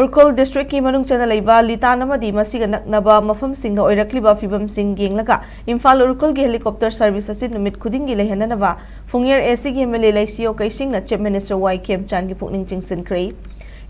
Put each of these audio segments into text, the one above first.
Ukhrul district ki manung chana leiba litan amadi masiga naknaba mafam singa oirakliba fibam sing yenglaga Imphal-Ukhrul gi helicopter service asin numit khudingi lehananaba Phungyer AC gi MLA Laisio Kaising na Chief Minister Y Kamjong gi pukning Taksinkhre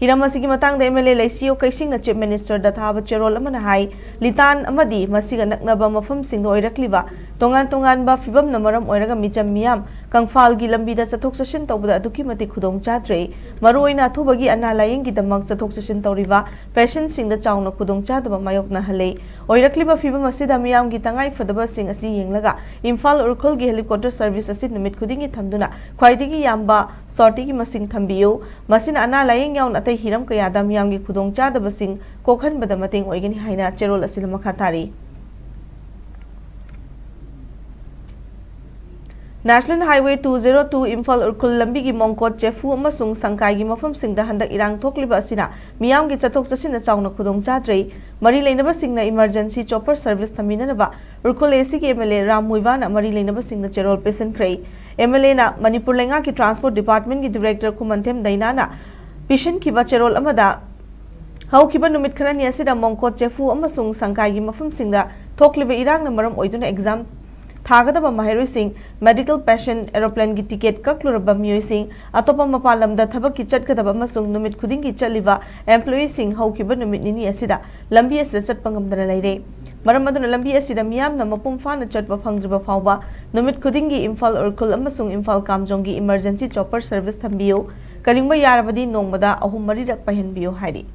Hiramasi gi matang da MLA Laisio Kaising na Chief Minister da thaba cherol amana hai litan amadi masiga naknaba mafam singa oirakliba tongan ba fibam na maram oiraga micham miyam kangfal gi lambi da chathok chashin tawbada aduki mati khudong chadre maroina thubagi ana laying gi damak chathok chashin tawriba patient sing da chawna khudong chadaba mayok na hale oirakliba fibam asida miyam gi tangai fadaba sing asi yenglaga Imphal-Ukhrul gi helicopter service asi numit khudingi thamduna khwaidigi yamba sorti gi masing thambiyo masina ana laying yaun atai hiram kayada miyam gi khudong chadaba sing kokhan bada mateng oigani haina cherol asil makhatari National Highway 202 Imphal-Ukhrul lambi gi mongkot chefu amasung sangkai gi mafam singda handak irang thokliba asina miyam gi chathok chasina chawna khudong chadre mari leinaba singna emergency chopper service thaminanaba Ukhrul AC gi MLA Muiwana mari leinaba singna cherol Taksinkhre MLA na Manipur Leingakta transport department gi director Kumantem Dainana Pishin ki ba cherol amada hau kiba numit kharani asida mongkot chefu amasung sangkai gi mafam singda thokliba irang na maram oiduna exam Thagada Mahiroi Singh, medical patient aeroplane ki ticket kakluraba Miyoi Singh, Atopa Mapalamda Thabak ki Chatkadaba Amasung numit khudingi chaliba employee Singh haukiba numit nini asida lambi asida chatpangamdana leire. Maram aduna lambi asida miyamna mapum fana chatpa phangdriba phawba numit khudingi Imphal-Ukhrul amasung Imphal-Kamjong gi emergency chopper service thambiyo karingba yarabadi nongmada ahum marirak pahenbiyo hairi.